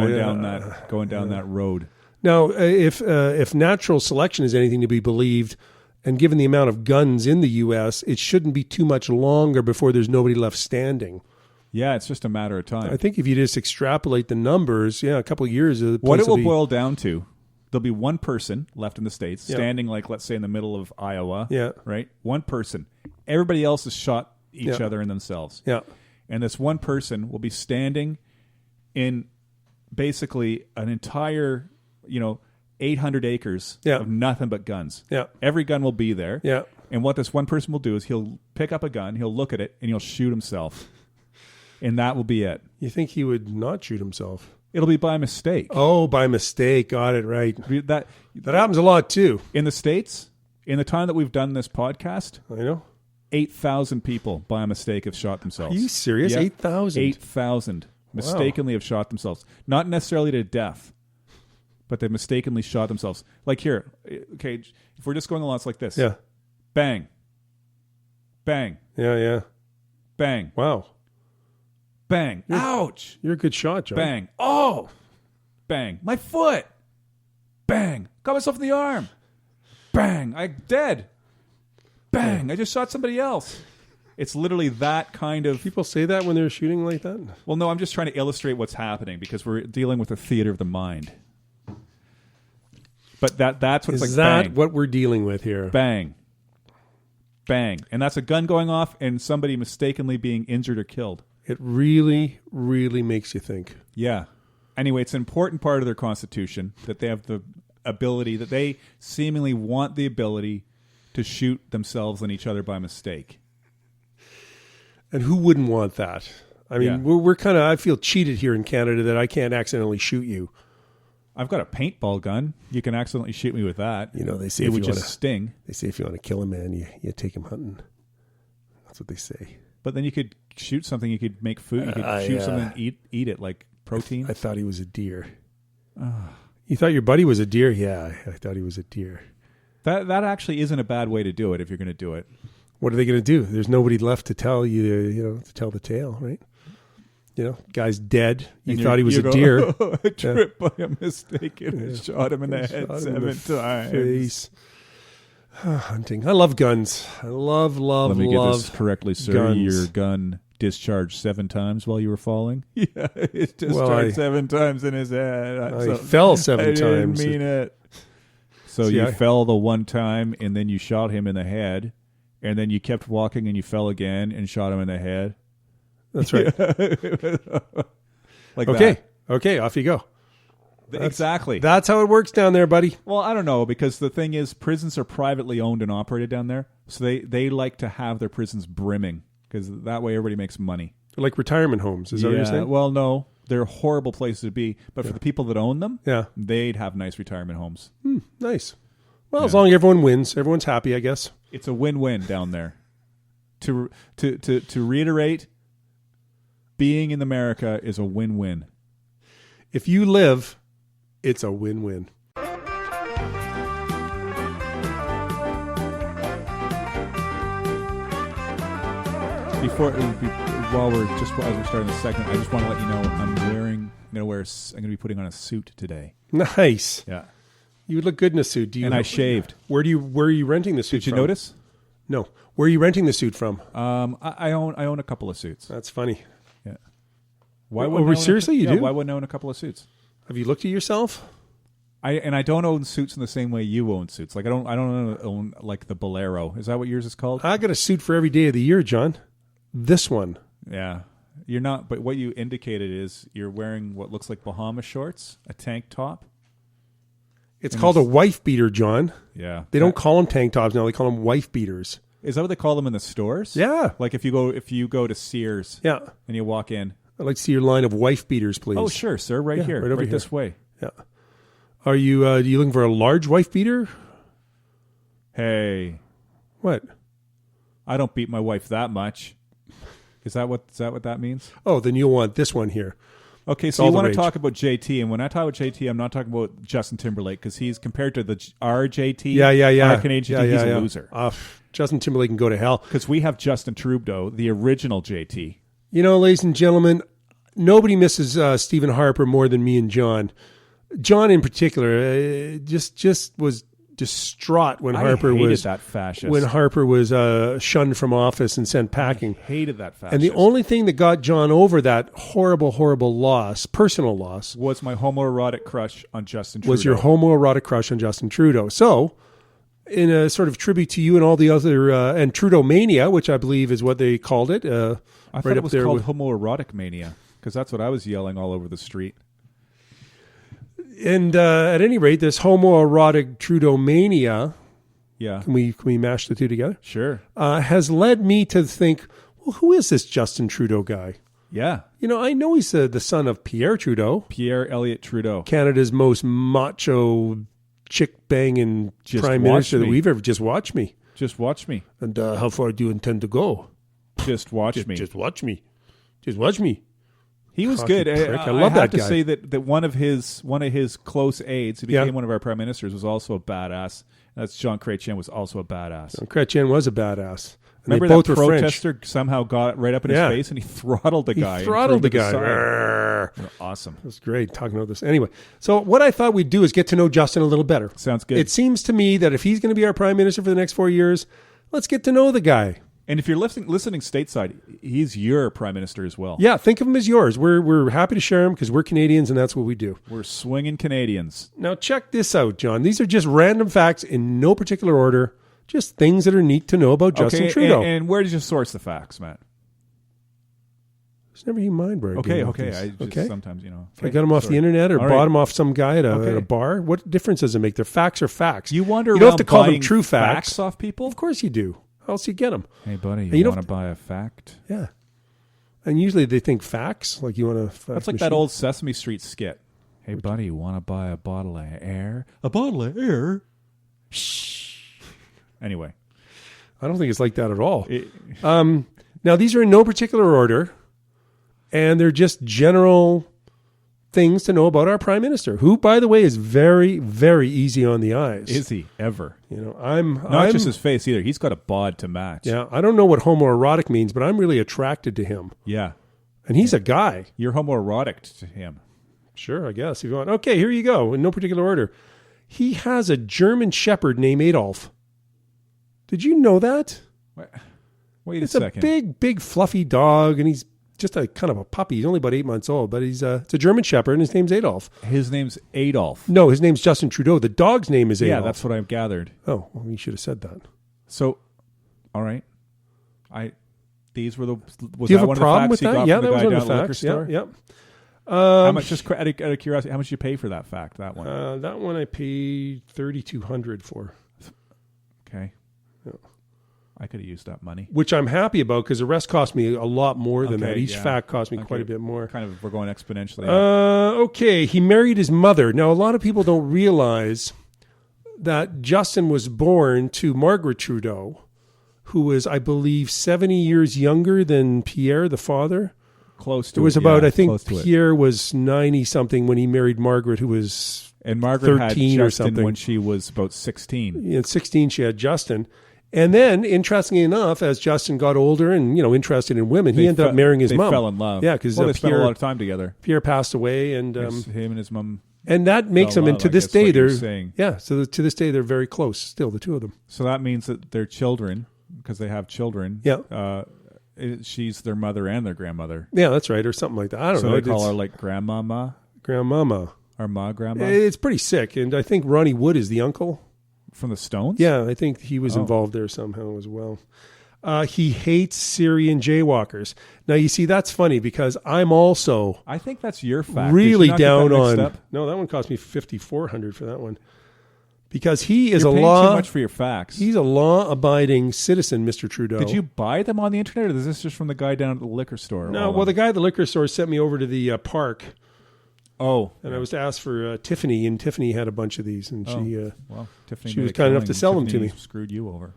Going down that road. Now, if natural selection is anything to be believed, and given the amount of guns in the U.S., it shouldn't be too much longer before there's nobody left standing. Yeah, it's just a matter of time. I think if you just extrapolate the numbers, a couple of years. What it will boil down to, there'll be one person left in the States, standing like, let's say, in the middle of Iowa. Yeah. Right? One person. Everybody else has shot each other and themselves. Yeah. And this one person will be standing in basically an entire, 800 acres Yeah. of nothing but guns. Yeah. Every gun will be there. Yeah. And what this one person will do is he'll pick up a gun, he'll look at it, and he'll shoot himself. And that will be it. You think he would not shoot himself? It'll be by mistake. Oh, by mistake. Got it right. That happens a lot too. in the States, in the time that we've done this podcast, I know. 8,000 people by mistake have shot themselves. Are you serious? Yeah. 8,000? 8,000 mistakenly have shot themselves. Not necessarily to death, but they mistakenly shot themselves. Like here, okay, if we're just going along, it's like this. Yeah. Bang. Bang. Yeah. Bang. Wow. Bang. Ouch. You're a good shot, John. Bang. Oh. Bang. My foot. Bang. Got myself in the arm. Bang. I'm dead. Bang. I just shot somebody else. It's literally that kind of... People say that when they're shooting like that? Well, no, I'm just trying to illustrate what's happening because we're dealing with a theater of the mind. But that's what it's like. Is that bang. what we're dealing with here? Bang. Bang. And that's a gun going off and somebody mistakenly being injured or killed. It really, really makes you think. Yeah. Anyway, it's an important part of their constitution that they have the ability, that they seemingly want the ability to shoot themselves and each other by mistake. And who wouldn't want that? I mean, Yeah. we're kind of, I feel cheated here in Canada that I can't accidentally shoot you. I've got a paintball gun. You can accidentally shoot me with that. You know, they say it if would you just wanna, sting. They say if you want to kill a man, you take him hunting. That's what they say. But then you could shoot something. You could make food. You could shoot something and eat it like protein. I thought he was a deer. You thought your buddy was a deer? Yeah, I thought he was a deer. That actually isn't a bad way to do it if you're going to do it. What are they going to do? There's nobody left to tell you, to tell the tale, right? You know, guy's dead. You thought he was a deer. I tripped by a mistake and shot him in the head Shot him 7 in the times. Face. Hunting. I love guns. I love Let me get this correctly, sir. guns. Your gun discharged 7 times while you were falling? Yeah, it discharged 7 times in his head. I fell 7 times. I didn't mean it. So See, you fell the one time, and then you shot him in the head, and then you kept walking, and you fell again and shot him in the head. That's right. Like Okay. that. Okay, off you go. Exactly. That's how it works down there, buddy. Well, I don't know, because the thing is, prisons are privately owned and operated down there, so they like to have their prisons brimming, because that way everybody makes money. Like retirement homes, is that what you're saying? Well, no, they're horrible places to be, but for the people that own them, they'd have nice retirement homes. Nice. Well, as long as everyone wins, everyone's happy, I guess. It's a win-win down there. To reiterate, being in America is a win-win. If you live, it's a win-win. While we're just as we're starting the segment, I just want to let you know I'm going to be putting on a suit today. Nice. Yeah, You would look good in a suit. I shaved. Where are you renting the suit Did you from? notice? No. Where are you renting the suit from? I own a couple of suits. That's funny. Yeah. Seriously, you do? Why wouldn't I own a couple of suits? Have you looked at yourself? I don't own suits in the same way you own suits. Like I don't own like the Bolero. Is that what yours is called? I got a suit for every day of the year, John. This one. Yeah. You're not, but what you indicated is you're wearing what looks like Bahama shorts, a tank top. It's called a wife beater, John. Yeah. They don't call them tank tops now. They call them wife beaters. Is that what they call them in the stores? Yeah. Like if you go to Sears. Yeah. And you walk in. I'd like to see your line of wife beaters, please. Oh, sure, sir. Right here. Right over here. This way. Yeah. Are you looking for a large wife beater? Hey. What? I don't beat my wife that much. Is that what that means? Oh, then you'll want this one here. Okay, so you want to talk about JT, and when I talk about JT, I'm not talking about Justin Timberlake because he's compared to our JT. Yeah. Our Canadian JT, he's a loser. Justin Timberlake can go to hell. Because we have Justin Trudeau, the original JT. You know, ladies and gentlemen, nobody misses Stephen Harper more than me and John. John in particular just was distraught when Harper was that fascist. When Harper was shunned from office and sent packing. I hated that fascist. And the only thing that got John over that horrible, horrible loss, personal loss, was my homoerotic crush on Justin Trudeau. Was your homoerotic crush on Justin Trudeau. So, in a sort of tribute to you and all the other, and Trudeau mania, which I believe is what they called it. I thought it was called homoerotic mania because that's what I was yelling all over the street. And at any rate, this homoerotic Trudeau mania, Yeah. can we mash the two together? Sure. Has led me to think, well, who is this Justin Trudeau guy? Yeah. I know he's the son of Pierre Trudeau, Pierre Elliott Trudeau. Canada's most macho, chick-banging Just prime watch minister that me. we've ever. Just watch me. Just watch me. And how far do you intend to go? Just watch me. Just watch me. Just watch me. He was Cocky good. prick. I love that have to guy. say that one of his close aides, who Yeah. became one of our prime ministers, was also a badass. That's Jean Chrétien, was also a badass. Chrétien was a badass. And Remember they both that were French. protester somehow got right up in his Yeah. face and he throttled the guy. He and throttled threw the him to guy. side. Rrrr. Awesome. It was great talking about this. Anyway, so what I thought we'd do is get to know Justin a little better. Sounds good. It seems to me that if he's going to be our prime minister for the next 4 years, let's get to know the guy. And if you're listening stateside, he's your prime minister as well. Yeah, think of him as yours. We're happy to share him because we're Canadians and that's what we do. We're swinging Canadians. Now check this out, John. These are just random facts in no particular order. Just things that are neat to know about Justin Trudeau. And where did you source the facts, Matt? It's never you mind where I Okay. get these. I just sometimes, I got them off the internet or All bought right. them off some guy at Okay. a bar. What difference does it make? They're facts or facts. You wander You don't have around to call them buying true facts. off people? Of course you do. How else you get them? Hey, buddy, you you don't- want to buy a fact? Yeah. And usually they think facts, like you want to. That's like that old Sesame Street skit. Hey, buddy, you want to buy a bottle of air? A bottle of air? Shh. Anyway. I don't think it's like that at all. Now, these are in no particular order, and they're just general things to know about our prime minister, who, by the way, is very, very easy on the eyes. Is he ever? I'm Not just his face either. He's got a bod to match. Yeah, I don't know what homoerotic means, but I'm really attracted to him. Yeah. And he's a guy. You're homoerotic to him. Sure, I guess, if you want. Okay, here you go, in no particular order. He has a German shepherd named Adolf. Did you know that? Wait It's a second. a big, fluffy dog, and he's just a kind of a puppy. He's only about 8 months old, but it's a German shepherd, and his name's Adolf. His name's Adolf. No, his name's Justin Trudeau. The dog's name is Adolf. Yeah, that's what I've gathered. Oh, well, you should have said that. So, all right. These were the. Was Do you that have one a problem of the with facts you that? got Yeah, from that the was guy one down of the at the liquor facts. store? Yeah. How much? Just out of curiosity, how much did you pay for that fact? That one. That one I paid $3,200 for. Okay. Yeah. I could have used that money. Which I'm happy about because the rest cost me a lot more than Okay, that. Each yeah. fact cost me Okay. quite a bit more. Kind of, we're going exponentially. Okay, he married his mother. Now, a lot of people don't realize that Justin was born to Margaret Trudeau, who was, I believe, 70 years younger than Pierre, the father. Close to It was it, about, yeah, I think close to it. Pierre was 90-something when he married Margaret, who was And Margaret had 13 or Justin something. when she was about 16. At 16, she had Justin. And then, interestingly enough, as Justin got older and, interested in women, he ended up marrying his they mom. fell in love. Yeah, because they spent a lot of time together. Pierre passed away, and Him and his mom. and that makes fell them. in And to love, I this guess, day, what you're they're saying. yeah. So to this day, they're very close. Still, the two of them. So that means that their children, because they have children. Yeah. She's their mother and their grandmother. Yeah, that's right, or something like that. I don't So know. they call her like grandmama grandmama. or ma grandma It's pretty sick, and I think Ronnie Wood is the uncle. from the Stones. Yeah, I think he was Oh. involved there somehow as well. He hates Syrian jaywalkers. Now, you see, that's funny because I'm also I think that's your fact. really Did you not get down that mixed on. up? No, that one cost me $5,400 for that one, because he is You're a paying law. too much for your facts. He's a law-abiding citizen, Mr. Trudeau. Did you buy them on the internet, or is this just from the guy down at the liquor store? No. Well, the guy at the liquor store sent me over to the park, and and I was asked for Tiffany, and Tiffany had a bunch of these, and she. well, Tiffany she made was a kind enough killing to and sell them to Tiffany me. Screwed you over.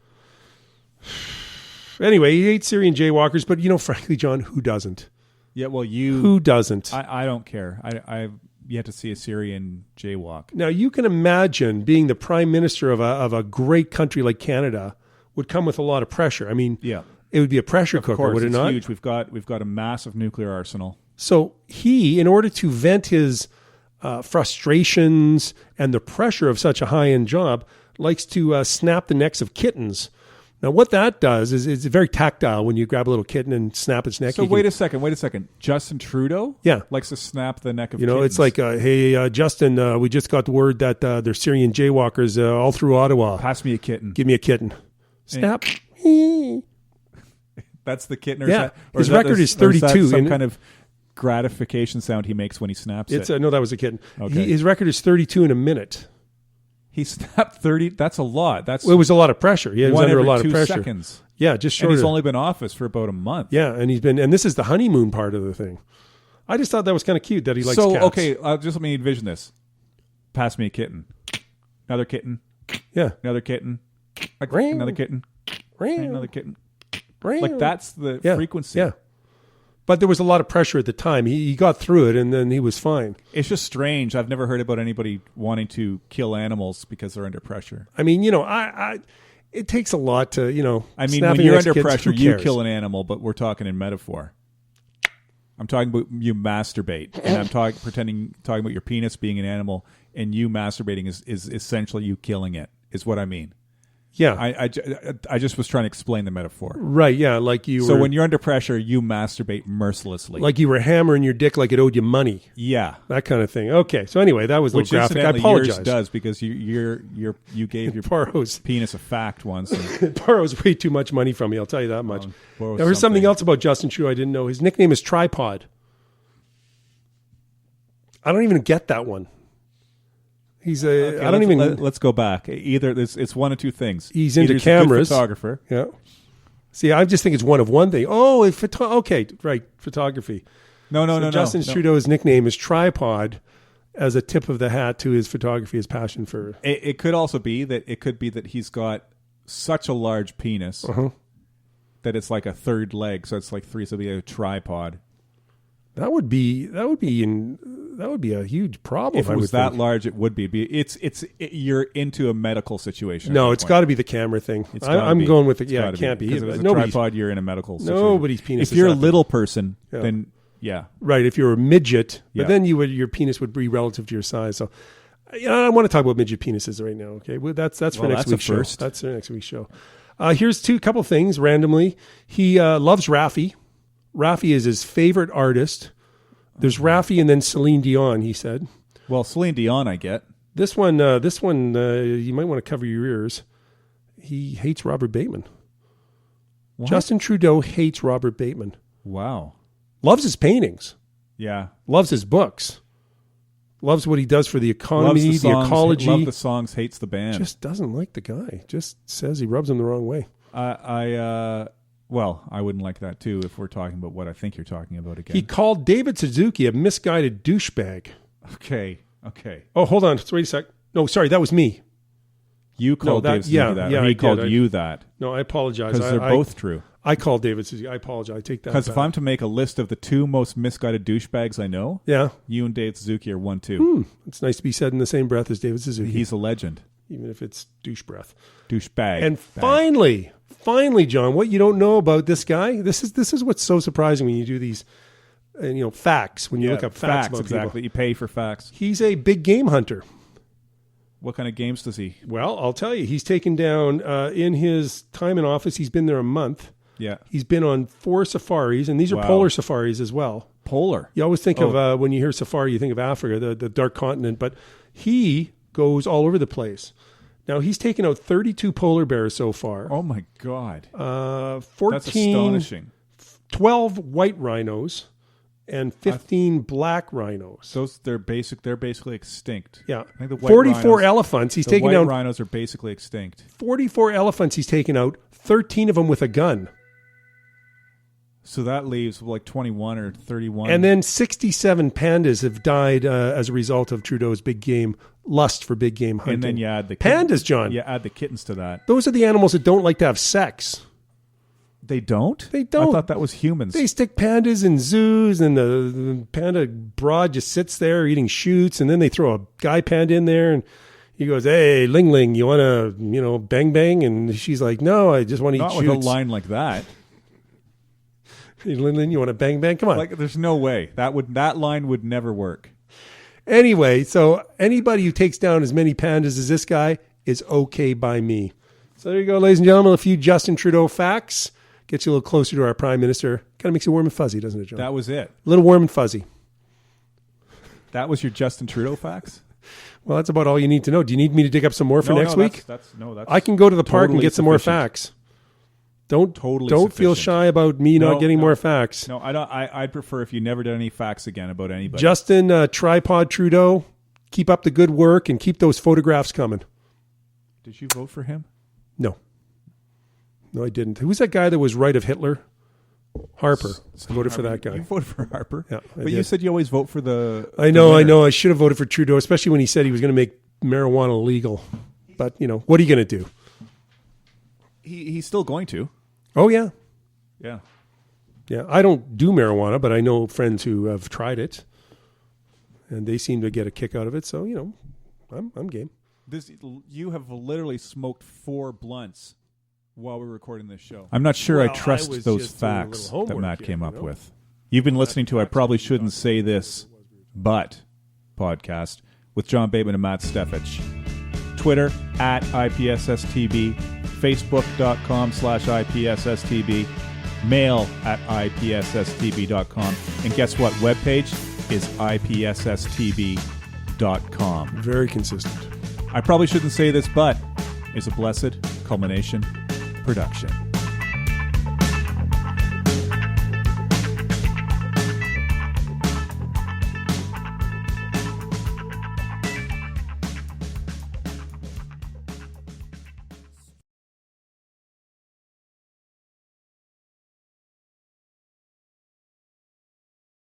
Anyway, he hates Syrian jaywalkers, but frankly, John, who doesn't? Yeah, well, you. Who doesn't? I don't care. I've yet to see a Syrian jaywalk. Now, you can imagine being the prime minister of a great country like Canada would come with a lot of pressure. I mean, Yeah, it would be a pressure of cooker, course, would it it's not? huge. We've got a massive nuclear arsenal. So he, in order to vent his frustrations and the pressure of such a high-end job, likes to snap the necks of kittens. Now, what that does is it's very tactile when you grab a little kitten and snap its neck. So wait a second. Justin Trudeau, Yeah. likes to snap the neck of it's kittens. like, hey, Justin, we just got the word that there's Syrian jaywalkers all through Ottawa. pass me a kitten. Give me a kitten. Snap. That's the kitten. Or Yeah. is that, or His is that record this- is or is that 32, Some and- kind of gratification sound he makes when he snaps it. No, that was a kitten. Okay. His record is 32 in a minute. He snapped 30. That's a lot. It was a lot of pressure. Yeah, he was under a lot of pressure. Seconds. Yeah, just shorter. And he's only been office for about a month. Yeah, and this is the honeymoon part of the thing. I just thought that was kind of cute that he likes cats. So, okay, just let me envision this. Pass me a kitten. Another kitten. Yeah. Another kitten. Another kitten. Another kitten. Like that's the frequency. Yeah. But there was a lot of pressure at the time. He got through it, and then he was fine. It's just strange. I've never heard about anybody wanting to kill animals because they're under pressure. I mean, it takes a lot to, I mean, when you're under pressure, you kill an animal, but we're talking in metaphor. I'm talking about you masturbate, and I'm talking about your penis being an animal, and you masturbating is essentially you killing it, is what I mean. Yeah. I just was trying to explain the metaphor. Right, yeah, like you So when you're under pressure, you masturbate mercilessly. Like you were hammering your dick like it owed you money. Yeah. That kind of thing. Okay, so anyway, that was a little graphic. I apologize. Yours does, because you gave your penis a fact once. Borrows way too much money from me, I'll tell you that much. Now, here's something else about Justin Trudeau I didn't know. His nickname is Tripod. I don't even get that one. He's Let's go back. Either it's one of two things. He's into cameras. He's a photographer. Yeah. See, I just think it's one of one thing. Oh, okay, right, photography. No. Justin Trudeau's nickname is Tripod, as a tip of the hat to his photography, his passion for. It could also be that he's got such a large penis that it's like a third leg, so it's like three. So it'd be a tripod. That would be a huge problem. If it was that large, it would be. You're into a medical situation. No, it's got to be the camera thing. I'm going with it. Yeah, it can't be. Because if it's a tripod, you're in a medical situation. Nobody's penis. If you're a little person, then yeah, right. If you're a midget, but then your penis would be relative to your size. So, I want to talk about midget penises right now. Okay, that's for next week's show. That's for next week's show. Here's couple things randomly. He loves Raffi. Raffi is his favorite artist. There's Raffi and then Celine Dion, he said. Well, Celine Dion, I get. This one, you might want to cover your ears. He hates Robert Bateman. What? Justin Trudeau hates Robert Bateman. Wow. Loves his paintings. Yeah. Loves his books. Loves what he does for the economy, the ecology. Loves the songs, hates the band. Just doesn't like the guy. Just says he rubs him the wrong way. Well, I wouldn't like that too if we're talking about what I think you're talking about again. He called David Suzuki a misguided douchebag. Okay. Oh, hold on. Wait a sec. No, sorry, that was me. You called David Suzuki that. Or he called you that. No, I apologize. Because they're both true. I called David Suzuki. I apologize. I take that back. Because if I'm to make a list of the two most misguided douchebags I know, you and David Suzuki are 1, 2. It's nice to be said in the same breath as David Suzuki. He's a legend. Even if it's douche breath. Douchebag. And finally, John, what you don't know about this guy, this is what's so surprising when you do these facts, when you look up facts about exactly. people. You pay for facts. He's a big game hunter. What kind of games does he? Well, I'll tell you. He's taken down, in his time in office, he's been there a month. Yeah. He's been on 4 safaris, and these are polar safaris as well. Polar? You always think of, when you hear safari, you think of Africa, the dark continent, but he goes all over the place. Now, he's taken out 32 polar bears so far. Oh, my God. 14, that's astonishing. 12 white rhinos and 15 black rhinos. They're basically extinct. Yeah. I think the 44 elephants. He's taken down. Rhinos are basically extinct. 44 elephants he's taken out, 13 of them with a gun. So that leaves like 21 or 31. And then 67 pandas have died as a result of Trudeau's big game lust for big game hunting. And then you add the pandas, John. You add the kittens to that. Those are the animals that don't like to have sex. They don't? They don't. I thought that was humans. They stick pandas in zoos, and the panda broad just sits there eating shoots, and then they throw a guy panda in there, and he goes, "Hey, Ling Ling, you want to, bang bang?" And she's like, "No, I just want to eat shoots." Not with a line like that. Hey, Ling Ling, you want to bang bang? Come on. Like, there's no way. That line would never work. Anyway, so anybody who takes down as many pandas as this guy is okay by me. So there you go, ladies and gentlemen, a few Justin Trudeau facts. Gets you a little closer to our Prime Minister. Kind of makes you warm and fuzzy, doesn't it, John? That was it. A little warm and fuzzy. That was your Justin Trudeau facts? Well, that's about all you need to know. Do you need me to dig up some more for next week? That's I can go to the park and get some more facts. Don't Totally feel sufficient. shy about me not getting more facts. No, I don't. I'd prefer if you never did any facts again about anybody. Justin, Tripod Trudeau, keep up the good work and keep those photographs coming. Did you vote for him? No, I didn't. Who's that guy that was right of Hitler? Harper. I voted for that guy. You voted for Harper? Yeah, but you said you always vote for the... I know. I should have voted for Trudeau, especially when he said he was going to make marijuana legal. But, what are you going to do? He's still going to. Oh, yeah. Yeah. Yeah, I don't do marijuana, but I know friends who have tried it, and they seem to get a kick out of it. So, I'm game. You have literally smoked 4 blunts while we're recording this show. I'm not sure I trust those facts that Matt came up with. You've been listening to I Probably Shouldn't Say This, But podcast with John Bateman and Matt Steffich. Twitter at IPSSTB, Facebook.com/IPSSTB, mail at IPSSTB.com. And guess what? Webpage is IPSSTB.com. Very consistent. I Probably Shouldn't Say This, But is a Blessed Culmination production.